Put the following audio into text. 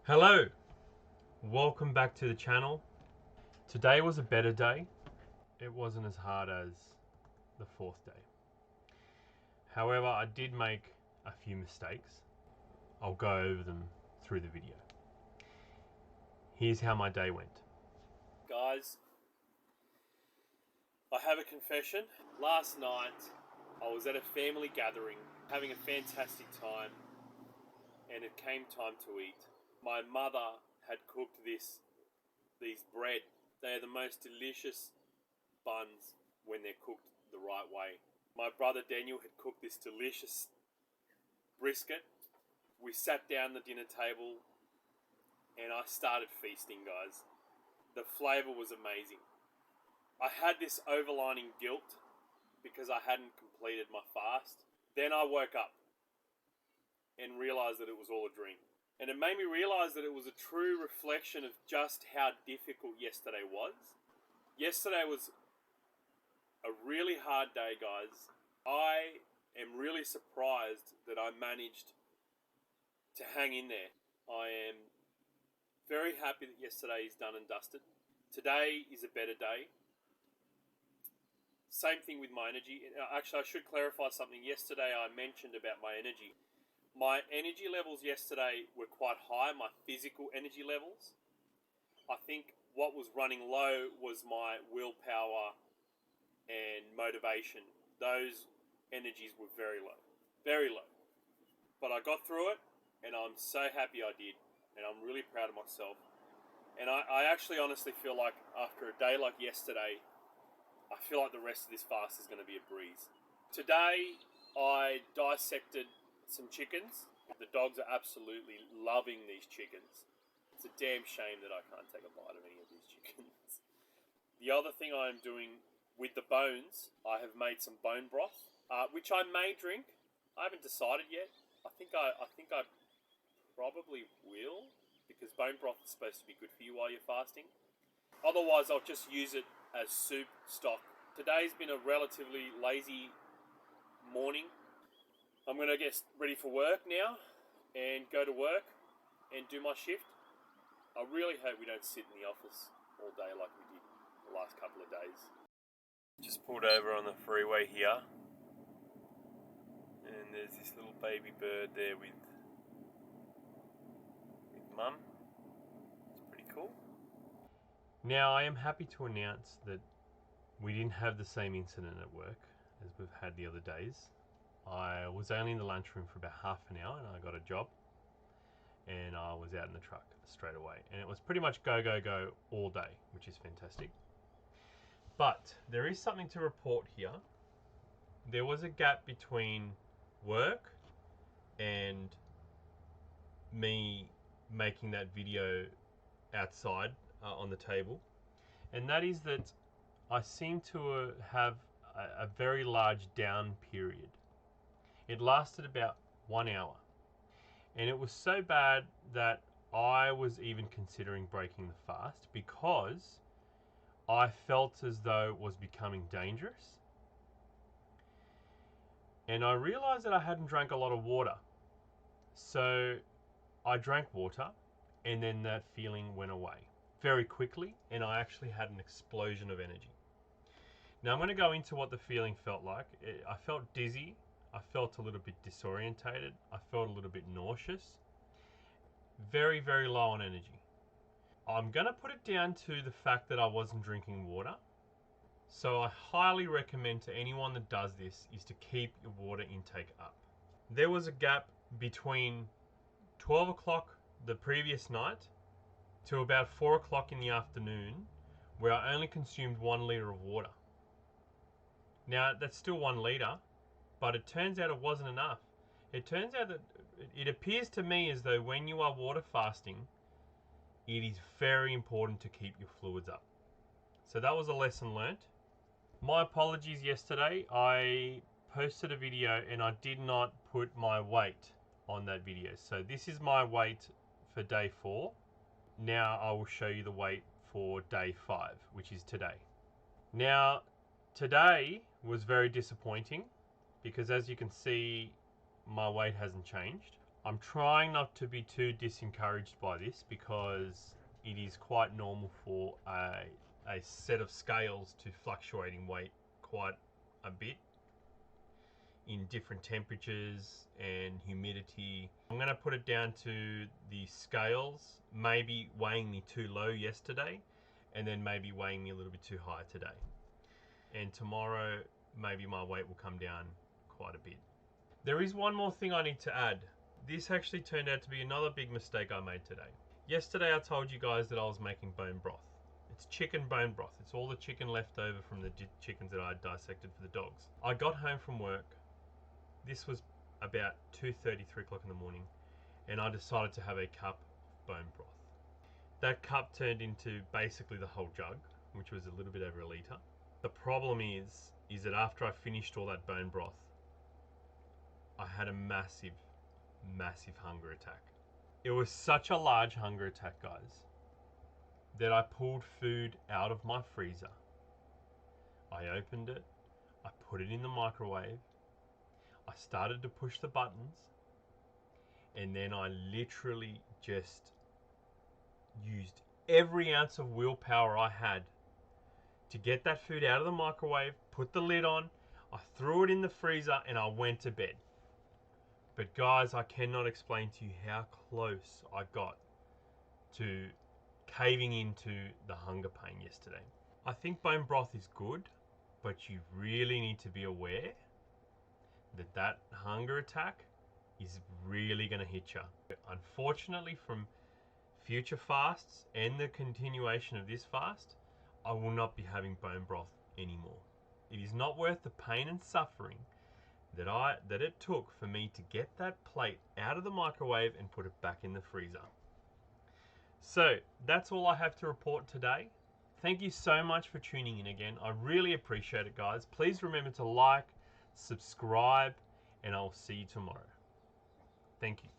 Hello, welcome back to the channel. Today was a better day. It wasn't as hard as the fourth day. However, I did make a few mistakes. I'll go over them through the video. Here's how my day went. Guys, I have a confession. Last night, I was at a family gathering, having a fantastic time, and it came time to eat. My mother had cooked these bread. They are the most delicious buns when they're cooked the right way. My brother Daniel had cooked this delicious brisket. We sat down the dinner table and I started feasting, guys. The flavour was amazing. I had this overlining guilt because I hadn't completed my fast. Then I woke up and realised that it was all a dream. And it made me realise that it was a true reflection of just how difficult yesterday was. Yesterday was a really hard day, guys. I am really surprised that I managed to hang in there. I am very happy that yesterday is done and dusted. Today is a better day. Same thing with my energy. Actually, I should clarify something. Yesterday I mentioned about my energy. My energy levels yesterday were quite high, my physical energy levels. I think what was running low was my willpower and motivation. Those energies were very low, very low. But I got through it, and I'm so happy I did, and I'm really proud of myself. And I actually honestly feel like after a day like yesterday, I feel like the rest of this fast is going to be a breeze. Today, I dissected some chickens. The dogs are absolutely loving these chickens. It's a damn shame that I can't take a bite of any of these chickens. The other thing I am doing with the bones, I have made some bone broth, which I may drink. I haven't decided yet. I think I probably will, because bone broth is supposed to be good for you while you're fasting. Otherwise, I'll just use it as soup stock. Today's been a relatively lazy morning. I'm going to get ready for work now and go to work and do my shift. I really hope we don't sit in the office all day like we did the last couple of days. Just pulled over on the freeway here, and there's this little baby bird there with mum. It's pretty cool. Now I am happy to announce that we didn't have the same incident at work as we've had the other days. I was only in the lunchroom for about half an hour and I got a job, and I was out in the truck straight away, and it was pretty much go go go all day, which is fantastic. But there is something to report here. There was a gap between work and me making that video outside on the table, and that is that I seem to have a very large down period. It lasted about 1 hour, and it was so bad that I was even considering breaking the fast because I felt as though it was becoming dangerous. And I realized that I hadn't drank a lot of water. So I drank water, and then that feeling went away very quickly, and I actually had an explosion of energy. Now I'm going to go into what the feeling felt like. I felt dizzy. I felt a little bit disorientated. I felt a little bit nauseous. Very, very low on energy. I'm going to put it down to the fact that I wasn't drinking water. So I highly recommend to anyone that does this is to keep your water intake up. There was a gap between 12 o'clock the previous night to about 4 o'clock in the afternoon where I only consumed 1 litre of water. Now that's still 1 litre, but it turns out it wasn't enough. It turns out that it appears to me as though when you are water fasting, it is very important to keep your fluids up. So that was a lesson learnt. My apologies yesterday. I posted a video and I did not put my weight on that video. So this is my weight for day 4. Now I will show you the weight for day 5, which is today. Now, today was very disappointing because as you can see, my weight hasn't changed. I'm trying not to be too disencouraged by this because it is quite normal for a set of scales to fluctuate in weight quite a bit in different temperatures and humidity. I'm going to put it down to the scales maybe weighing me too low yesterday and then maybe weighing me a little bit too high today. And tomorrow maybe my weight will come down quite a bit. There is one more thing I need to add. This actually turned out to be another big mistake I made today. Yesterday I told you guys that I was making bone broth. It's chicken bone broth. It's all the chicken left over from the chickens that I had dissected for the dogs. I got home from work. This was about 2:30, 3 o'clock in the morning, and I decided to have a cup of bone broth. That cup turned into basically the whole jug, which was a little bit over a litre. The problem is that after I finished all that bone broth, I had a massive hunger attack. It was such a large hunger attack, guys, that I pulled food out of my freezer. I opened it, I put it in the microwave, I started to push the buttons, and then I literally just used every ounce of willpower I had to get that food out of the microwave, put the lid on, I threw it in the freezer, and I went to bed. But guys, I cannot explain to you how close I got to caving into the hunger pain yesterday. I think bone broth is good, but you really need to be aware that that hunger attack is really going to hit you. Unfortunately, from future fasts and the continuation of this fast, I will not be having bone broth anymore. It is not worth the pain and suffering that it took for me to get that plate out of the microwave and put it back in the freezer. So that's all I have to report today. Thank you so much for tuning in again. I really appreciate it, guys. Please remember to like, subscribe, and I'll see you tomorrow. Thank you.